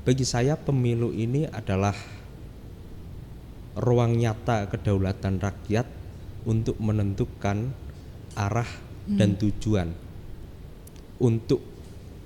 Bagi saya pemilu ini adalah ruang nyata kedaulatan rakyat untuk menentukan arah dan tujuan untuk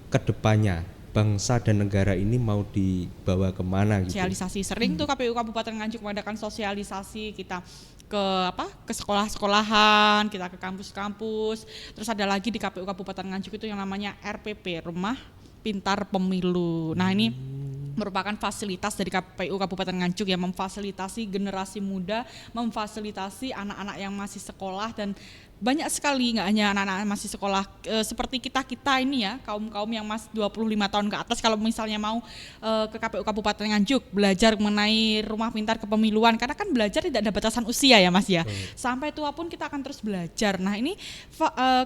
kedepannya bangsa dan negara ini mau dibawa kemana gitu. Sosialisasi sering tuh KPU Kabupaten Nganjuk mengadakan sosialisasi, kita ke sekolah-sekolahan, kita ke kampus-kampus. Terus ada lagi di KPU Kabupaten Nganjuk itu yang namanya RPP, Rumah Pintar Pemilu. Nah, ini merupakan fasilitas dari KPU Kabupaten Nganjuk yang memfasilitasi generasi muda, memfasilitasi anak-anak yang masih sekolah, dan banyak sekali, nggak hanya anak-anak masih sekolah, seperti kita ini ya, kaum-kaum yang masih 25 tahun ke atas, kalau misalnya mau ke KPU Kabupaten Nganjuk belajar mengenai rumah pintar kepemiluan, karena kan belajar tidak ada batasan usia ya Mas ya, sampai tua pun kita akan terus belajar. Nah, ini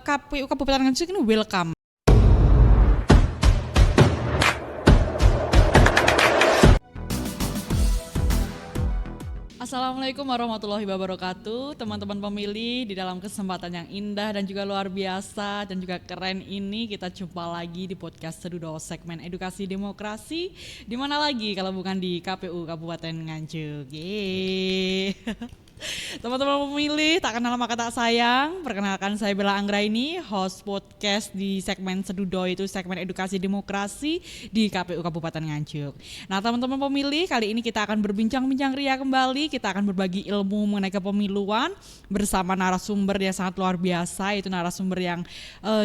KPU Kabupaten Nganjuk ini welcome. Assalamualaikum warahmatullahi wabarakatuh, teman-teman pemilih. Di dalam kesempatan yang indah dan juga luar biasa dan juga keren ini, kita jumpa lagi di podcast Sedudo segmen edukasi demokrasi. Di mana lagi kalau bukan di KPU Kabupaten Nganjuk. Yeay. Teman-teman pemilih, tak kenal maka tak sayang. Perkenalkan, saya Bella Anggraini, host podcast di segmen Sedudo, itu segmen edukasi demokrasi di KPU Kabupaten Nganjuk. Nah, teman-teman pemilih, kali ini kita akan berbincang-bincang ria kembali. Kita akan berbagi ilmu mengenai kepemiluan bersama narasumber yang sangat luar biasa. Itu narasumber yang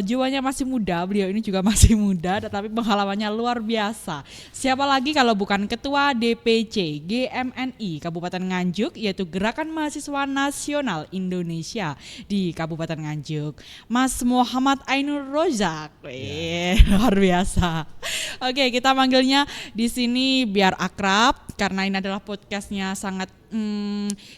jiwanya masih muda. Beliau ini juga masih muda, tetapi pengalamannya luar biasa. Siapa lagi kalau bukan Ketua DPC GMNI Kabupaten Nganjuk, yaitu Gerakan Mahasiswa Nasional Indonesia di Kabupaten Nganjuk, Mas Muhammad Ainur Rozak. Luar biasa. Oke, kita manggilnya di sini biar akrab karena ini adalah podcastnya sangat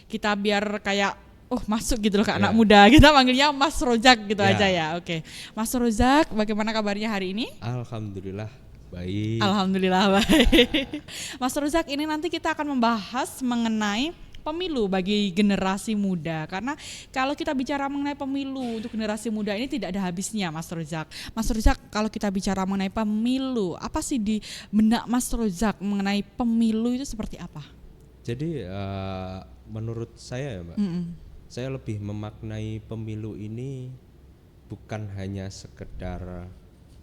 kita biar kayak masuk gitu loh ke anak muda. Kita manggilnya Mas Rozak gitu aja ya. Oke. Mas Rozak, bagaimana kabarnya hari ini? Alhamdulillah baik. Alhamdulillah baik. Mas Rozak, ini nanti kita akan membahas mengenai pemilu bagi generasi muda, karena kalau kita bicara mengenai pemilu untuk generasi muda ini tidak ada habisnya, Mas Rozak. Mas Rozak, kalau kita bicara mengenai pemilu, apa sih di benak Mas Rozak mengenai pemilu itu seperti apa? Jadi menurut saya ya Mbak, saya lebih memaknai pemilu ini bukan hanya sekedar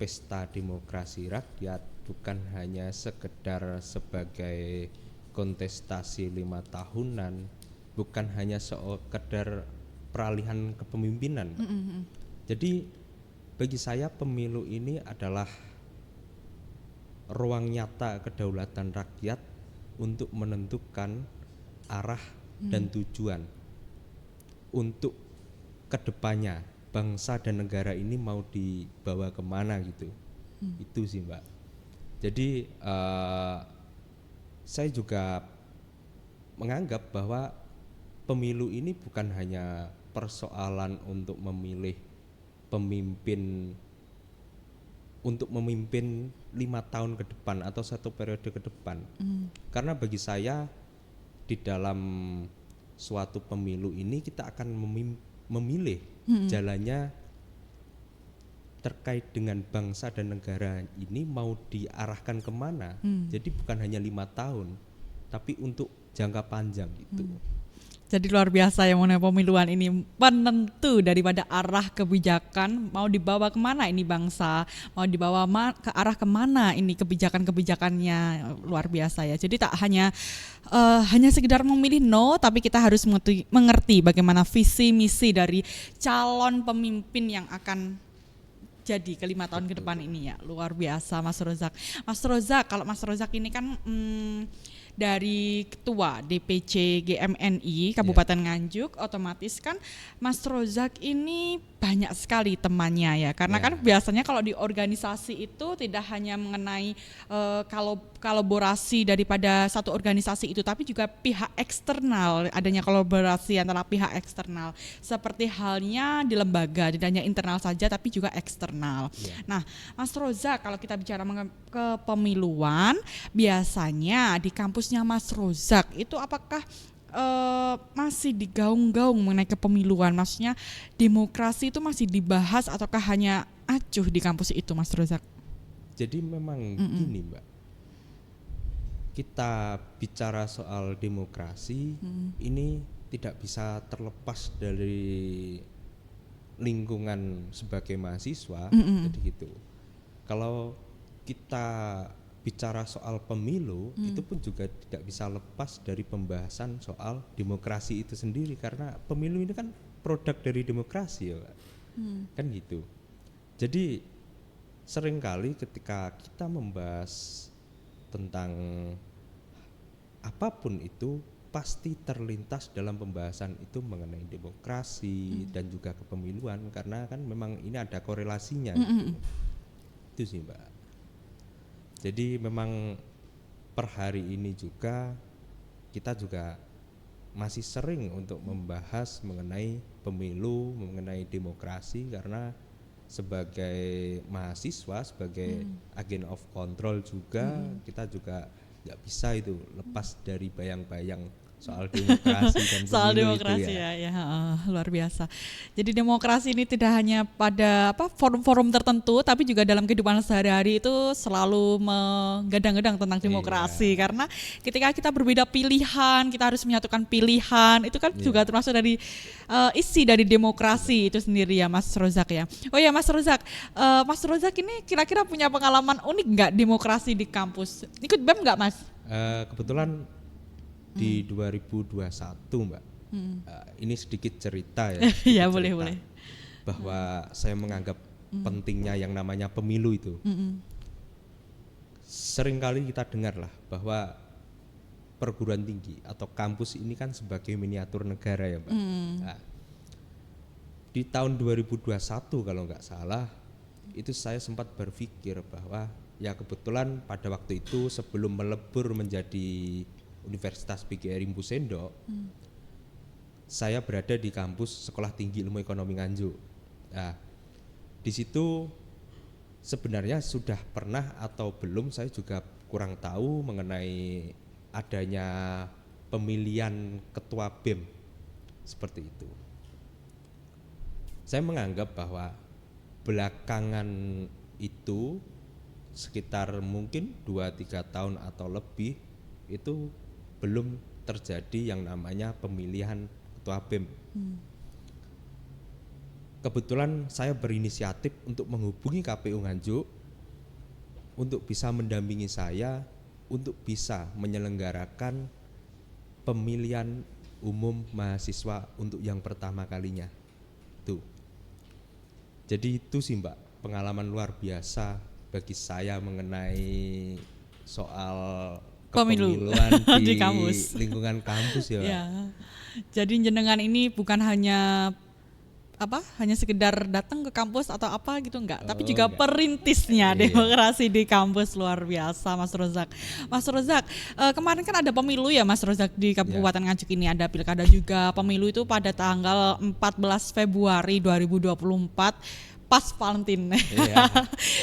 pesta demokrasi rakyat, bukan hanya sekedar sebagai kontestasi 5 tahunan, bukan hanya sekedar peralihan kepemimpinan. Jadi bagi saya pemilu ini adalah ruang nyata kedaulatan rakyat untuk menentukan arah dan tujuan untuk kedepannya bangsa dan negara ini mau dibawa kemana gitu. Itu sih Mbak. Jadi saya juga menganggap bahwa pemilu ini bukan hanya persoalan untuk memilih pemimpin untuk memimpin 5 tahun ke depan atau 1 periode ke depan. Karena bagi saya di dalam suatu pemilu ini kita akan memilih jalannya terkait dengan bangsa dan negara ini mau diarahkan kemana. Jadi bukan hanya 5 tahun, tapi untuk jangka panjang gitu. Jadi luar biasa yang mengenai pemiluan ini, penentu daripada arah kebijakan mau dibawa kemana ini bangsa, mau dibawa ke arah kemana ini kebijakan-kebijakannya, luar biasa ya. Jadi tak hanya sekedar memilih tapi kita harus mengerti bagaimana visi misi dari calon pemimpin yang akan jadi ke 5 tahun ke depan ini ya. Luar biasa Mas Rozak. Mas Rozak, kalau Mas Rozak ini kan dari Ketua DPC GMNI Kabupaten Nganjuk, otomatis kan Mas Rozak ini banyak sekali temannya ya, karena kan biasanya kalau di organisasi itu tidak hanya mengenai kolaborasi daripada satu organisasi itu, tapi juga pihak eksternal, adanya kolaborasi antara pihak eksternal, seperti halnya di lembaga, tidak hanya internal saja tapi juga eksternal. Nah, Mas Rozak, kalau kita bicara kepemiluan, biasanya di kampusnya Mas Rozak itu apakah masih digaung-gaung mengenai kepemiluan, maksudnya demokrasi itu masih dibahas ataukah hanya acuh di kampus itu, Mas Rozak? Jadi memang gini Mbak, kita bicara soal demokrasi, ini tidak bisa terlepas dari lingkungan sebagai mahasiswa. Jadi gitu. Kalau kita bicara soal pemilu, itu pun juga tidak bisa lepas dari pembahasan soal demokrasi itu sendiri, karena pemilu ini kan produk dari demokrasi ya Pak. Kan gitu. Jadi seringkali ketika kita membahas tentang apapun itu, pasti terlintas dalam pembahasan itu mengenai demokrasi dan juga kepemiluan, karena kan memang ini ada korelasinya gitu. Itu sih Mbak. Jadi memang per hari ini juga kita juga masih sering untuk membahas mengenai pemilu, mengenai demokrasi, karena sebagai mahasiswa, sebagai agent of control juga, kita juga nggak bisa itu lepas dari bayang-bayang soal demokrasi dan Soal pemilu demokrasi itu ya. luar biasa. Jadi demokrasi ini tidak hanya pada forum-forum tertentu, tapi juga dalam kehidupan sehari-hari itu selalu menggadang-gadang tentang demokrasi. Karena ketika kita berbeda pilihan, kita harus menyatukan pilihan, itu kan juga termasuk dari isi dari demokrasi itu sendiri ya Mas Rozak ya. Oh ya Mas Rozak ini kira-kira punya pengalaman unik nggak demokrasi di kampus? Ikut BEM nggak Mas? Kebetulan di 2021 Mbak, ini sedikit cerita ya. Ya boleh. Bahwa saya menganggap pentingnya yang namanya pemilu itu. Seringkali kita dengar lah bahwa perguruan tinggi atau kampus ini kan sebagai miniatur negara ya Mbak. Nah, di tahun 2021 kalau nggak salah, itu saya sempat berpikir bahwa ya kebetulan pada waktu itu sebelum melebur menjadi Universitas PGRI Mbusendo, saya berada di kampus Sekolah Tinggi Ilmu Ekonomi Nganjuk. Nah, di situ sebenarnya sudah pernah atau belum, saya juga kurang tahu mengenai adanya pemilihan ketua BEM seperti itu. Saya menganggap bahwa belakangan itu sekitar mungkin 2-3 tahun atau lebih itu belum terjadi yang namanya pemilihan ketua BEM. Kebetulan saya berinisiatif untuk menghubungi KPU Nganjuk untuk bisa mendampingi saya untuk bisa menyelenggarakan pemilihan umum mahasiswa untuk yang pertama kalinya. Tuh. Jadi itu sih Mbak, pengalaman luar biasa bagi saya mengenai soal kepemiluan di kampus, lingkungan kampus ya. Ya. Jadi jenengan ini bukan hanya sekedar datang ke kampus atau apa gitu enggak, tapi juga enggak. perintisnya demokrasi di kampus. Luar biasa Mas Rozak. Mas Rozak, kemarin kan ada pemilu ya Mas Rozak di Kabupaten Nganjuk ini, ada pilkada juga. Pemilu itu pada tanggal 14 Februari 2024 pas Valentine.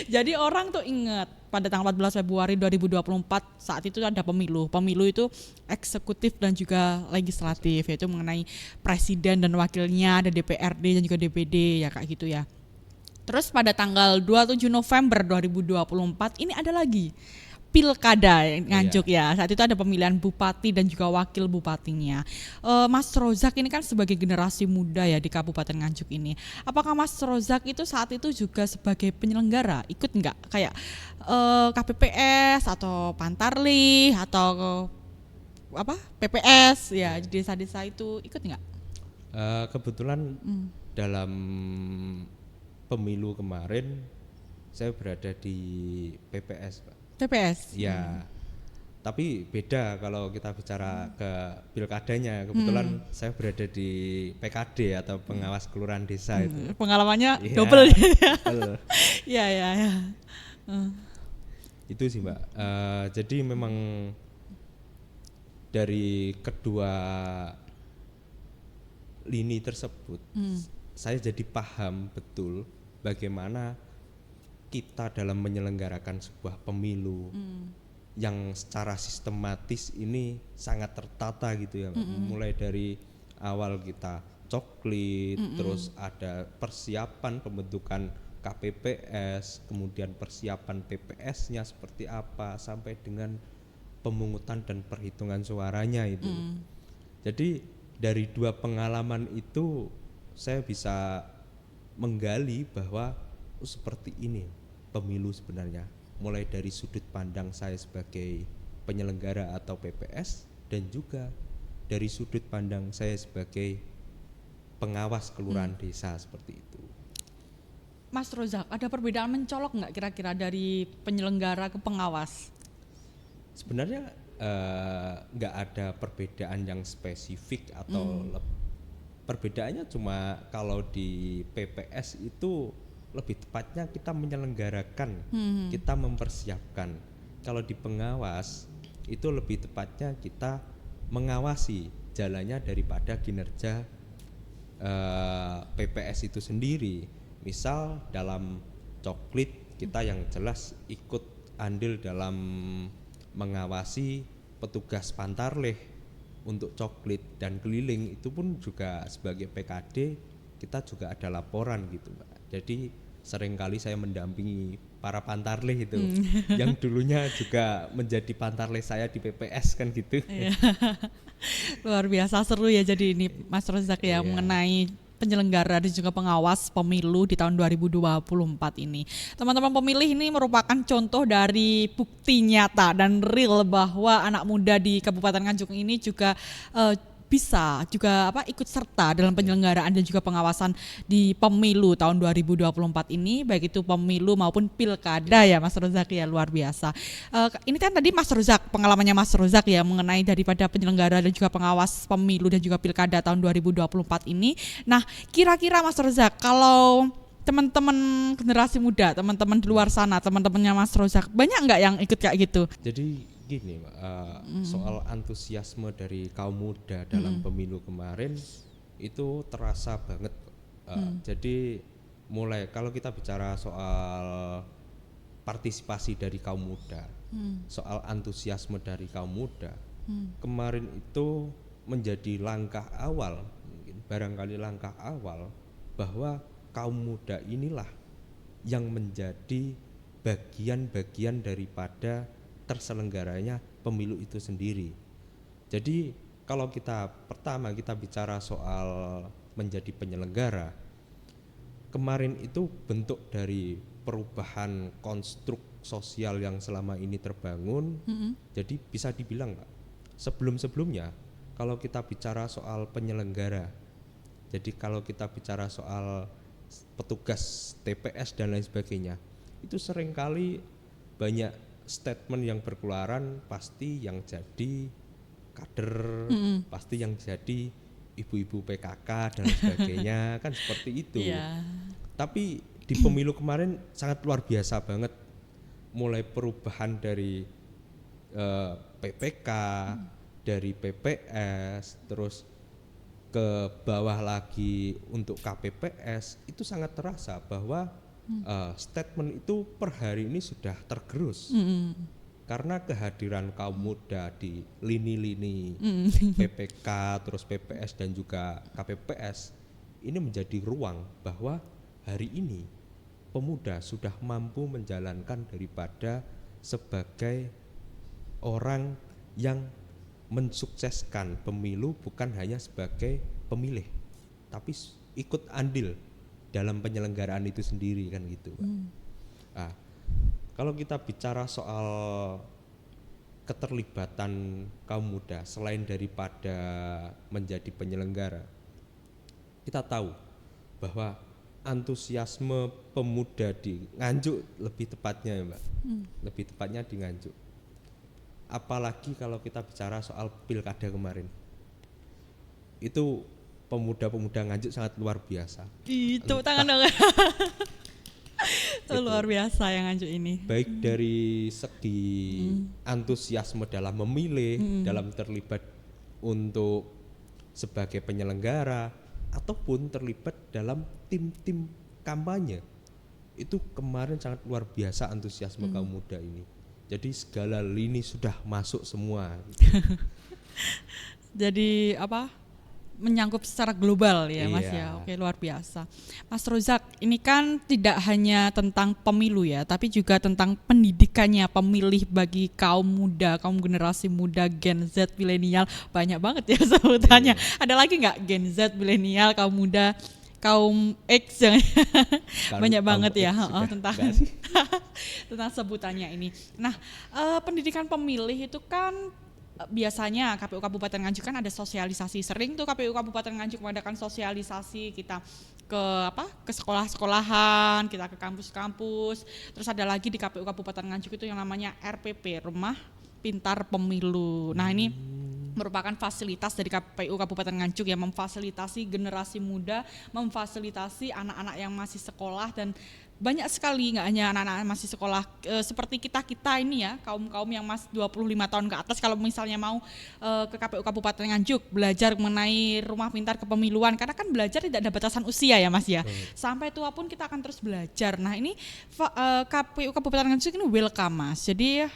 Jadi orang tuh ingat pada tanggal 14 Februari 2024 saat itu ada pemilu. Pemilu itu eksekutif dan juga legislatif, yaitu mengenai presiden dan wakilnya, ada DPRD dan juga DPD ya kayak gitu ya. Terus pada tanggal 27 November 2024 ini ada lagi pilkada Nganjuk ya. Saat itu ada pemilihan bupati dan juga wakil bupatinya. Mas Rozak ini kan sebagai generasi muda ya di Kabupaten Nganjuk ini. Apakah Mas Rozak itu saat itu juga sebagai penyelenggara ikut nggak kayak KPPS atau Pantarlih atau PPS ya, di desa-desa itu ikut nggak? Kebetulan dalam pemilu kemarin saya berada di PPS Pak. PPS? Ya, tapi beda kalau kita bicara ke pilkadanya. Kebetulan saya berada di PKD atau pengawas kelurahan desa itu. Pengalamannya double. Ya. Itu sih Mbak. Jadi memang dari kedua lini tersebut, saya jadi paham betul bagaimana kita dalam menyelenggarakan sebuah pemilu yang secara sistematis ini sangat tertata gitu ya, mulai dari awal kita coklit, terus ada persiapan pembentukan KPPS, kemudian persiapan PPS-nya seperti apa, sampai dengan pemungutan dan perhitungan suaranya itu. Jadi dari 2 pengalaman itu saya bisa menggali bahwa seperti ini pemilu sebenarnya, mulai dari sudut pandang saya sebagai penyelenggara atau PPS dan juga dari sudut pandang saya sebagai pengawas kelurahan desa seperti itu. Mas Rozak, ada perbedaan mencolok nggak kira-kira dari penyelenggara ke pengawas? Sebenarnya nggak ada perbedaan yang spesifik atau perbedaannya cuma kalau di PPS itu lebih tepatnya kita menyelenggarakan, kita mempersiapkan. Kalau di pengawas itu lebih tepatnya kita mengawasi jalannya daripada kinerja PPS itu sendiri. Misal dalam coklit kita yang jelas ikut andil dalam mengawasi petugas pantarleh untuk coklit dan keliling, itu pun juga sebagai PKD kita juga ada laporan gitu Mbak. Jadi seringkali saya mendampingi para pantarleh itu yang dulunya juga menjadi pantarleh saya di PPS kan gitu. Luar biasa seru ya jadi ini Mas Rozak ya, mengenai penyelenggara dan juga pengawas pemilu di tahun 2024 ini. Teman-teman pemilih, ini merupakan contoh dari bukti nyata dan real bahwa anak muda di Kabupaten Nganjuk ini juga bisa juga ikut serta dalam penyelenggaraan dan juga pengawasan di pemilu tahun 2024 ini, baik itu pemilu maupun pilkada ya Mas Rozak ya, luar biasa. Ini kan tadi Mas Rozak, pengalamannya Mas Rozak ya mengenai daripada penyelenggara dan juga pengawas pemilu dan juga pilkada tahun 2024 ini. Nah, kira-kira Mas Rozak, kalau teman-teman generasi muda, teman-teman di luar sana, teman-temannya Mas Rozak, banyak nggak yang ikut kayak gitu? Jadi gini, soal antusiasme dari kaum muda dalam pemilu kemarin itu terasa banget. Jadi mulai kalau kita bicara soal partisipasi dari kaum muda, soal antusiasme dari kaum muda, kemarin itu menjadi langkah awal, mungkin barangkali langkah awal bahwa kaum muda inilah yang menjadi bagian-bagian daripada terselenggaranya pemilu itu sendiri. Jadi kalau kita pertama kita bicara soal menjadi penyelenggara, kemarin itu bentuk dari perubahan konstruk sosial yang selama ini terbangun. Jadi bisa dibilang Pak, sebelum-sebelumnya kalau kita bicara soal penyelenggara, jadi kalau kita bicara soal petugas TPS dan lain sebagainya, itu seringkali banyak statement yang berkeluaran, pasti yang jadi kader, pasti yang jadi ibu-ibu PKK dan sebagainya kan seperti itu. Tapi di pemilu kemarin sangat luar biasa banget, mulai perubahan dari PPK, dari PPS, terus ke bawah lagi untuk KPPS, itu sangat terasa bahwa statement itu per hari ini sudah tergerus karena kehadiran kaum muda di lini-lini PPK, terus PPS dan juga KPPS ini menjadi ruang bahwa hari ini pemuda sudah mampu menjalankan daripada sebagai orang yang mensukseskan pemilu, bukan hanya sebagai pemilih tapi ikut andil dalam penyelenggaraan itu sendiri kan gitu Pak. Nah, kalau kita bicara soal keterlibatan kaum muda selain daripada menjadi penyelenggara, kita tahu bahwa antusiasme pemuda di Nganjuk lebih tepatnya ya Mbak, lebih tepatnya di Nganjuk. Apalagi kalau kita bicara soal pilkada kemarin, itu pemuda-pemuda Nganjuk sangat luar biasa. Tepuk tangan dong. Itu luar biasa yang Nganjuk ini. Baik dari segi antusiasme dalam memilih, dalam terlibat untuk sebagai penyelenggara, ataupun terlibat dalam tim-tim kampanye. Itu kemarin sangat luar biasa antusiasme kaum muda ini. Jadi segala lini sudah masuk semua. Jadi menyangkut secara global ya Mas ya. Iya. Oke, luar biasa. Mas Rozak, ini kan tidak hanya tentang pemilu ya, tapi juga tentang pendidikannya pemilih bagi kaum muda, kaum generasi muda, Gen Z, milenial. Banyak banget ya sebutannya. Ada lagi nggak Gen Z, milenial, kaum muda, kaum X yang banyak Kaum banget ya X sudah tentang enggak sih? tentang sebutannya ini. Nah, pendidikan pemilih itu kan biasanya KPU Kabupaten Nganjuk kan ada sosialisasi, sering tuh KPU Kabupaten Nganjuk mengadakan sosialisasi, kita ke sekolah-sekolahan, kita ke kampus-kampus. Terus ada lagi di KPU Kabupaten Nganjuk itu yang namanya RPP, Rumah Pintar Pemilu. Nah, ini merupakan fasilitas dari KPU Kabupaten Nganjuk yang memfasilitasi generasi muda, memfasilitasi anak-anak yang masih sekolah, dan banyak sekali, nggak hanya anak-anak masih sekolah, seperti kita ini ya, kaum-kaum yang masih 25 tahun ke atas, kalau misalnya mau ke KPU Kabupaten Nganjuk belajar mengenai rumah pintar kepemiluan, karena kan belajar tidak ada batasan usia ya Mas ya, sampai tua pun kita akan terus belajar. Nah, ini KPU Kabupaten Nganjuk ini welcome Mas, jadi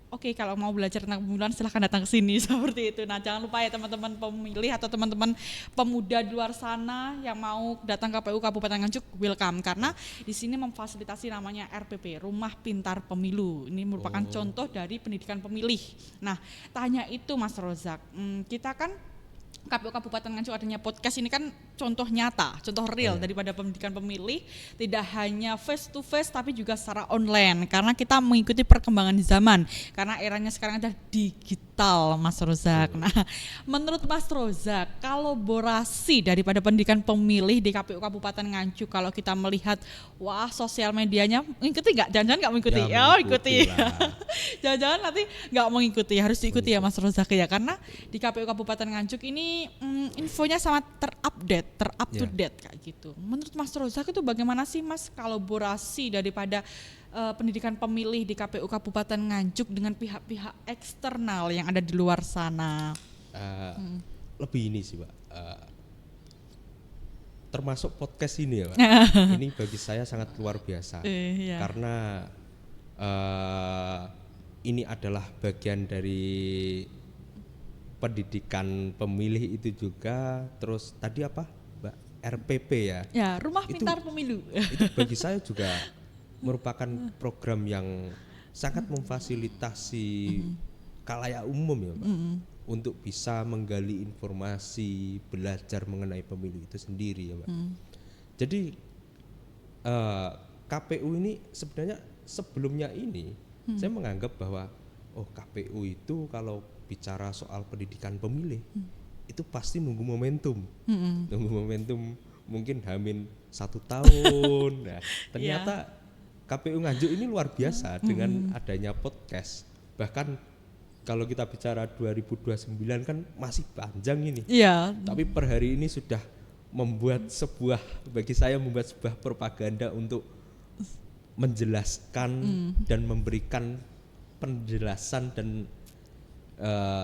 oke, kalau mau belajar tentang pemiluan silahkan datang ke sini seperti itu. Nah, jangan lupa ya teman-teman pemilih atau teman-teman pemuda di luar sana yang mau datang ke KPU Kabupaten Nganjuk, welcome, karena di sini memfasilitasi namanya RPP, Rumah Pintar Pemilu. Ini merupakan contoh dari pendidikan pemilih. Nah, tanya itu Mas Rozak, kita kan KPU Kabupaten Nganjuk adanya podcast ini kan contoh nyata, contoh real daripada pendidikan pemilih, tidak hanya face to face tapi juga secara online, karena kita mengikuti perkembangan zaman, karena eranya sekarang ada digital Mas Rozak. Nah, menurut Mas Rozak, kolaborasi daripada pendidikan pemilih di KPU Kabupaten Nganjuk, kalau kita melihat wah sosial medianya mengikuti nggak? Jangan-jangan nggak mengikuti? Ya, ikuti. lah. Jangan-jangan nanti nggak mengikuti, harus diikuti ya Mas Rozak ya, karena di KPU Kabupaten Nganjuk ini infonya sangat up to date kayak gitu. Menurut Mas Rozak itu bagaimana sih Mas kolaborasi daripada pendidikan pemilih di KPU Kabupaten Nganjuk dengan pihak-pihak eksternal yang ada di luar sana? Lebih ini sih Pak, termasuk podcast ini ya Pak. Ini bagi saya sangat luar biasa, karena ini adalah bagian dari pendidikan pemilih itu juga. Terus tadi apa Mbak, RPP ya? Ya, Rumah Pintar Pemilu. Itu bagi saya juga merupakan program yang sangat memfasilitasi khalayak umum ya Mbak, untuk bisa menggali informasi, belajar mengenai pemilu itu sendiri ya Mbak. Jadi KPU ini sebenarnya sebelumnya ini saya menganggap bahwa KPU itu kalau bicara soal pendidikan pemilih itu pasti nunggu momentum, mungkin hamin 1 tahun. Nah, ternyata KPU Nganjuk ini luar biasa dengan adanya podcast. Bahkan kalau kita bicara 2029 kan masih panjang ini. Tapi per hari ini sudah bagi saya membuat sebuah propaganda untuk menjelaskan dan memberikan penjelasan dan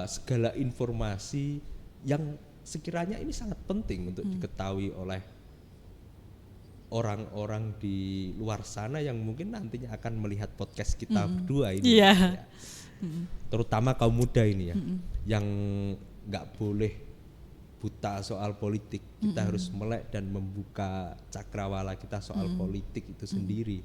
segala informasi yang sekiranya ini sangat penting untuk diketahui oleh orang-orang di luar sana yang mungkin nantinya akan melihat podcast kita berdua ini. Ya. Terutama kaum muda ini ya, yang nggak boleh buta soal politik. Kita harus melek dan membuka cakrawala kita soal politik itu sendiri.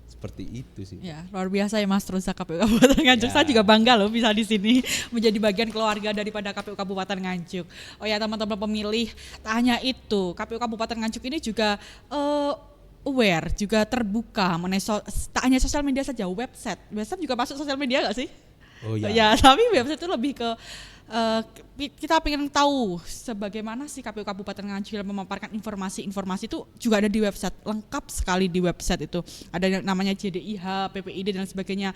Seperti itu sih. Ya, luar biasa ya Mas Rozak, KPU Kabupaten Nganjuk. Saya juga bangga loh bisa di sini menjadi bagian keluarga daripada KPU Kabupaten Nganjuk. Oh ya teman-teman pemilih, tak hanya itu, KPU Kabupaten Nganjuk ini juga aware, juga terbuka mengenai tak hanya sosial media saja, website juga masuk sosial media nggak sih? Oh ya. Ya, tapi website itu lebih ke kita pengen tahu sebagaimana sih KPU Kabupaten Nganjuk dalam memaparkan informasi itu juga ada di website, lengkap sekali di website itu. Ada yang namanya JDIH, PPID dan sebagainya.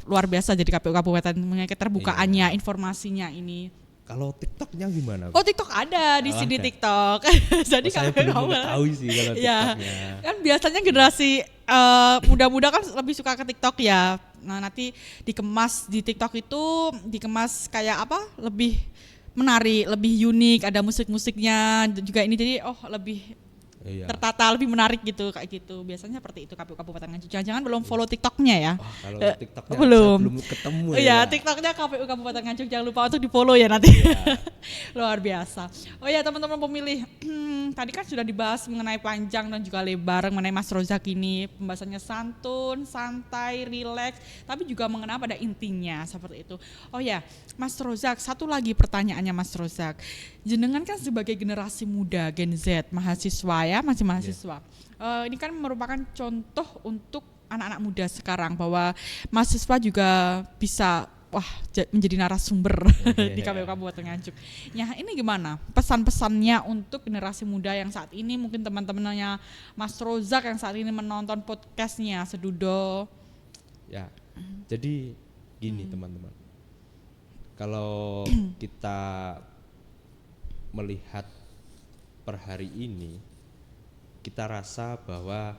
Luar biasa jadi KPU Kabupaten punya keterbukaannya, informasinya ini. Kalau TikToknya gimana? TikTok ada di sini ada. TikTok. Jadi saya belum tahu sih kalau TikToknya. Kan biasanya generasi muda-muda kan lebih suka ke TikTok ya. Nah, nanti dikemas di TikTok itu dikemas kayak apa? Lebih menarik, lebih unik, ada musik-musiknya juga ini, jadi lebih Iya. tertata, lebih menarik gitu kayak gitu. Biasanya seperti itu KPU Kabupaten Nganjuk. Jangan-jangan belum follow TikToknya ya? Wah, kalau TikToknya belum. saya belum ketemu Iya, ya. TikToknya KPU Kabupaten Nganjuk, jangan lupa untuk di follow ya nanti. Iya. Luar biasa. Oh ya teman-teman pemilih, tadi kan sudah dibahas mengenai panjang dan juga lebar mengenai Mas Rozak ini. Pembahasannya santun, santai, rileks, tapi juga mengena pada intinya seperti itu. Oh ya, Mas Rozak, satu lagi pertanyaannya Mas Rozak. Jenengan kan sebagai generasi muda Gen Z, mahasiswa ya, masih mahasiswa. Ini kan merupakan contoh untuk anak-anak muda sekarang bahwa mahasiswa juga bisa menjadi narasumber di KPU Kabupaten Nganjuk. Nah, ini gimana pesan-pesannya untuk generasi muda yang saat ini mungkin teman-temannya Mas Rozak yang saat ini menonton podcastnya Sedudo? Ya, jadi gini teman-teman, kalau kita melihat per hari ini, kita rasa bahwa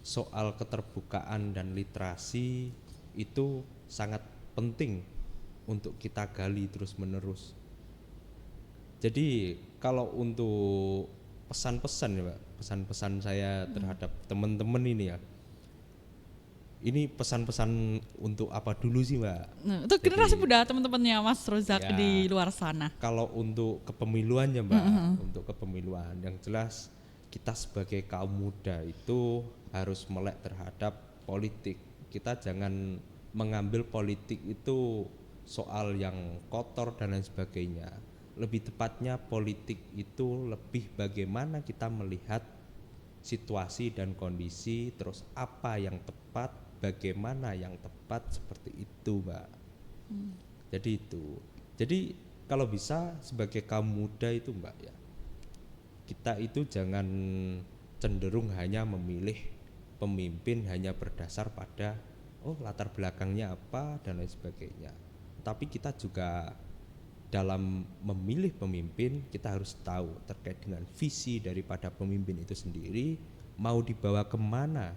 soal keterbukaan dan literasi itu sangat penting untuk kita gali terus-menerus. Jadi kalau untuk pesan-pesan ya Pak, pesan-pesan saya terhadap teman-teman ini ya, ini pesan-pesan untuk apa dulu sih Mbak? Nah, untuk generasi muda teman-temannya Mas Rozak Ya, di luar sana. kalau untuk kepemiluannya Mbak, untuk kepemiluan yang jelas kita sebagai kaum muda itu harus melek terhadap politik. Kita jangan mengambil politik itu soal yang kotor dan lain sebagainya. Lebih tepatnya politik itu lebih bagaimana kita melihat situasi dan kondisi, terus apa yang tepat, bagaimana yang tepat, seperti itu Mbak. Jadi itu. Jadi kalau bisa sebagai kaum muda itu Mbak ya, kita itu jangan cenderung hanya memilih pemimpin hanya berdasar pada latar belakangnya apa dan lain sebagainya. Tapi kita juga dalam memilih pemimpin kita harus tahu terkait dengan visi daripada pemimpin itu sendiri, mau dibawa kemana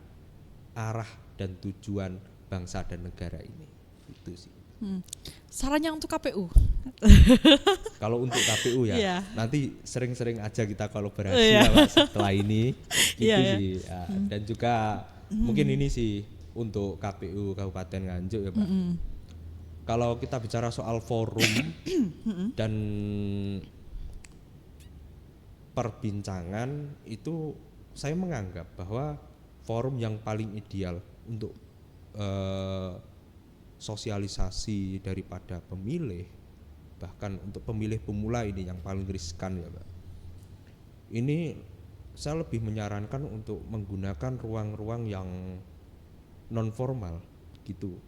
arah dan tujuan bangsa dan negara ini. Itu sih. Sarannya untuk KPU? Kalau untuk KPU ya, Iya. nanti sering-sering aja kita kolaborasi ya, Pak, setelah ini gitu Iya, sih. Ya, dan juga mungkin ini sih untuk KPU Kabupaten Nganjuk ya Pak. Kalau kita bicara soal forum dan perbincangan itu, saya menganggap bahwa forum yang paling ideal untuk sosialisasi daripada pemilih, bahkan untuk pemilih pemula ini yang paling riskan ya Pak. Ini saya lebih menyarankan untuk menggunakan ruang-ruang yang non formal gitu.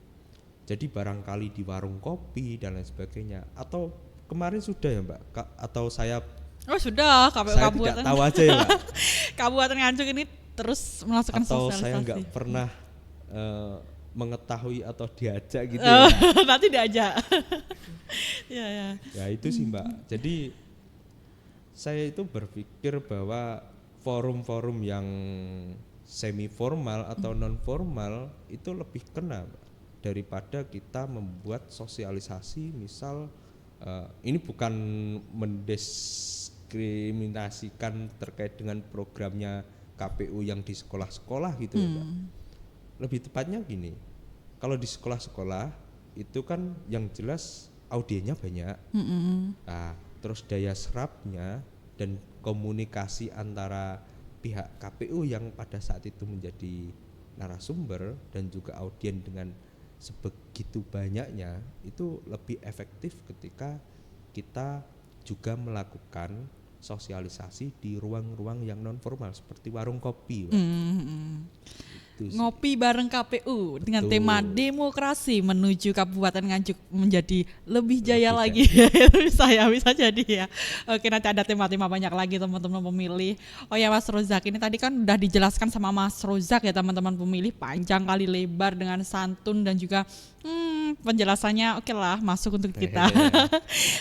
Jadi barangkali di warung kopi dan lain sebagainya, atau kemarin sudah ya Mbak, atau saya Sudah, KPU saya Kabupaten. tidak tahu aja ya Mbak. Kabupaten Nganjuk ini terus melakukan Atau sosialisasi. saya nggak pernah mengetahui atau diajak gitu ya. Nanti diajak. Ya. Ya itu sih Mbak. Jadi saya itu berpikir bahwa forum-forum yang semi formal atau non formal itu lebih kena Mbak, daripada kita membuat sosialisasi. Misal ini bukan mendiskriminasikan terkait dengan programnya KPU yang di sekolah-sekolah gitu ya Mbak. Lebih tepatnya gini, kalau di sekolah-sekolah itu kan yang jelas audiennya banyak, nah, terus daya serapnya dan komunikasi antara pihak KPU yang pada saat itu menjadi narasumber dan juga audien dengan sebegitu banyaknya itu lebih efektif ketika kita juga melakukan sosialisasi di ruang-ruang yang non formal seperti warung kopi. Ngopi bareng KPU dengan Betul. tema demokrasi menuju Kabupaten Nganjuk menjadi lebih jaya Lebih lagi. bisa jadi ya. Oke, nanti ada tema-tema banyak lagi teman-teman pemilih. Oh ya Mas Rozak, ini tadi kan udah dijelaskan sama Mas Rozak ya teman-teman pemilih, panjang kali lebar dengan santun dan juga Penjelasannya oke lah, masuk untuk kita.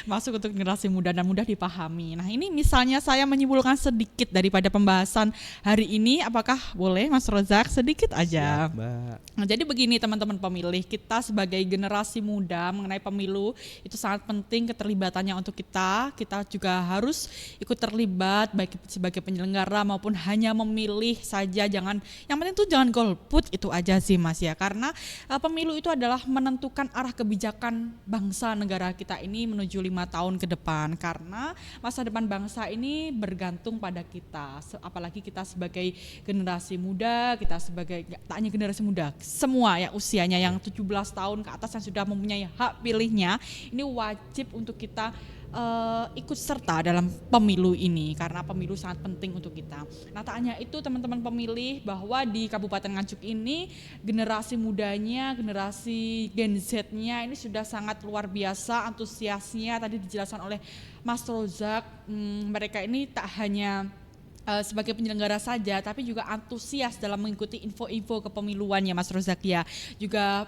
Masuk untuk generasi muda dan mudah dipahami. Nah, ini misalnya saya menyimpulkan sedikit daripada pembahasan hari ini, apakah boleh Mas Rozak sedikit aja? Siap, Mbak. Nah, jadi begini teman-teman pemilih, kita sebagai generasi muda mengenai pemilu itu sangat penting keterlibatannya untuk kita. Kita juga harus ikut terlibat baik sebagai penyelenggara maupun hanya memilih saja. Yang penting tuh jangan golput, itu aja sih Mas ya. Karena pemilu itu adalah menentukan arah kebijakan bangsa negara kita ini menuju 5 tahun ke depan, karena masa depan bangsa ini bergantung pada kita, apalagi kita sebagai generasi muda, kita sebagai tak hanya generasi muda, semua ya usianya yang 17 tahun ke atas yang sudah mempunyai hak pilihnya, ini wajib untuk kita ikut serta dalam pemilu ini, karena pemilu sangat penting untuk kita. Nah, tak hanya itu teman-teman pemilih, bahwa di Kabupaten Nganjuk ini generasi mudanya, generasi Gen Z-nya ini sudah sangat luar biasa antusiasnya. Tadi dijelaskan oleh Mas Rozak, mereka ini tak hanya sebagai penyelenggara saja, tapi juga antusias dalam mengikuti info-info kepemiluan ya Mas Rozak ya. Juga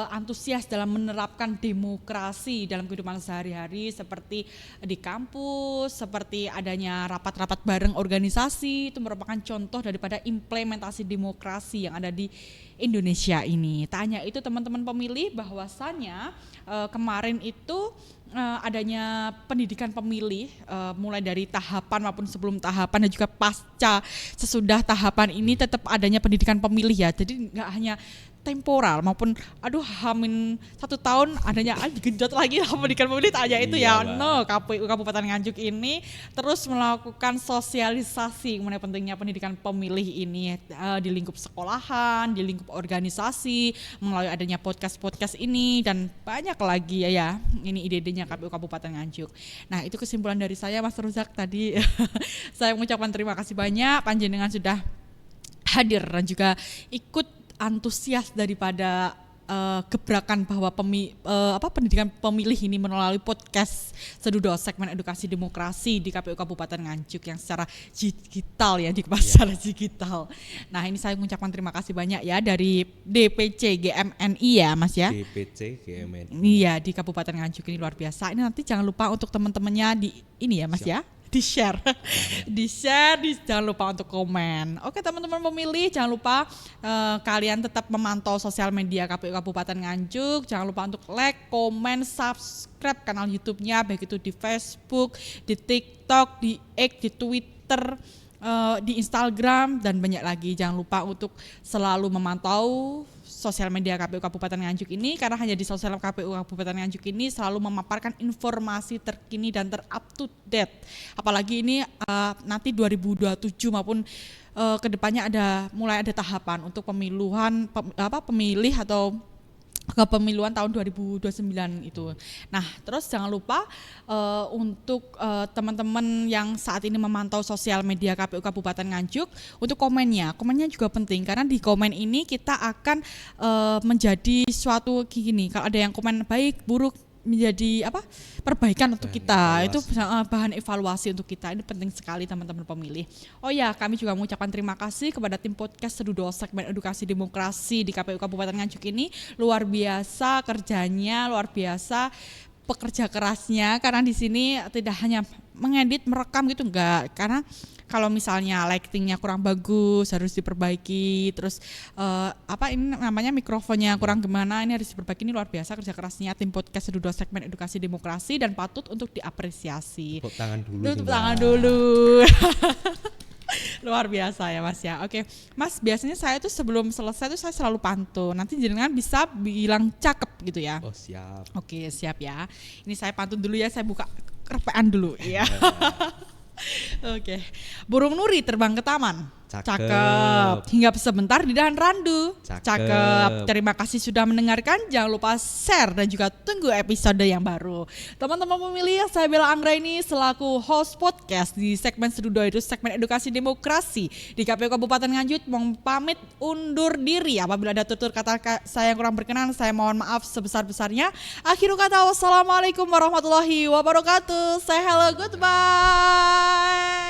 antusias dalam menerapkan demokrasi dalam kehidupan sehari-hari, seperti di kampus, seperti adanya rapat-rapat bareng organisasi, itu merupakan contoh daripada implementasi demokrasi yang ada di Indonesia ini. Tak hanya itu teman-teman pemilih, bahwasannya kemarin itu adanya pendidikan pemilih, mulai dari tahapan maupun sebelum tahapan dan juga pasca sesudah tahapan ini tetap adanya pendidikan pemilih ya. Jadi nggak hanya temporal maupun Hamin 1 tahun adanya digenjot lagi lah pendidikan pemilih, tak aja itu ya. No, KPU Kabupaten Nganjuk ini terus melakukan sosialisasi mengenai pentingnya pendidikan pemilih ini di lingkup sekolahan, di lingkup organisasi, melalui adanya podcast ini dan banyak lagi ya. Ini ide-idenya KPU Kabupaten Nganjuk. Nah, itu kesimpulan dari saya Mas Rozak tadi. Saya mengucapkan terima kasih banyak panjenengan sudah hadir dan juga ikut antusias daripada gebrakan bahwa pendidikan pemilih ini melalui podcast Sedudo segmen edukasi demokrasi di KPU Kabupaten Nganjuk yang secara digital ya, di secara digital. Nah, ini saya mengucapkan terima kasih banyak ya dari DPC GMNI ya Mas ya. DPC GMNI. Iya, di Kabupaten Nganjuk ini luar biasa. Ini nanti jangan lupa untuk teman-temannya di ini ya Mas ya. Di-share, jangan lupa untuk komen. Oke teman-teman pemilih, jangan lupa kalian tetap memantau sosial media KPU Kabupaten Nganjuk. Jangan lupa untuk like, komen, subscribe kanal YouTube-nya, baik itu di Facebook, di TikTok, di X, di Twitter, di Instagram dan banyak lagi. Jangan lupa untuk selalu memantau sosial media KPU Kabupaten Nganjuk ini, karena hanya di sosial KPU Kabupaten Nganjuk ini selalu memaparkan informasi terkini dan ter-up to date. Apalagi ini nanti 2027 maupun kedepannya mulai ada tahapan untuk pemilih atau kepemiluan tahun 2029 itu. Nah, terus jangan lupa untuk teman-teman yang saat ini memantau sosial media KPU Kabupaten Nganjuk, untuk komennya juga penting, karena di komen ini kita akan menjadi suatu gini, kalau ada yang komen baik, buruk, menjadi perbaikan untuk kita, itu bahan evaluasi untuk kita. Ini penting sekali teman-teman pemilih. Oh ya, kami juga mengucapkan terima kasih kepada tim podcast Sedudo segmen edukasi demokrasi di KPU Kabupaten Nganjuk ini. Luar biasa kerjanya, luar biasa pekerja kerasnya, karena di sini tidak hanya mengedit, merekam gitu enggak, karena kalau misalnya lightingnya kurang bagus harus diperbaiki, terus ini namanya mikrofonnya kurang gimana, ini harus diperbaiki. Ini luar biasa kerja kerasnya tim podcast Sedudo segmen edukasi demokrasi dan patut untuk diapresiasi. Tepuk tangan dulu. Tepuk tangan dulu. Luar biasa ya Mas ya. Oke Mas, biasanya saya tuh sebelum selesai tuh saya selalu pantun. Nanti jenengan bisa bilang cakep gitu ya. Oh siap. Oke siap ya. Ini saya pantun dulu ya, saya buka kerpean dulu ya. Oke. Burung nuri terbang ke taman. Cakep. Hinggap sebentar di dahan randu. Cakep. Terima kasih sudah mendengarkan. Jangan lupa share dan juga tunggu episode yang baru. Teman-teman pemilih, saya Bella Anggra ini selaku host podcast di segmen Sedudo, itu segmen edukasi demokrasi di KPU Kabupaten Nganjuk, mau pamit undur diri. Apabila ada tutur kata saya yang kurang berkenan, saya mohon maaf sebesar-besarnya. Akhirul kata, wassalamualaikum warahmatullahi wabarakatuh. Say hello, goodbye.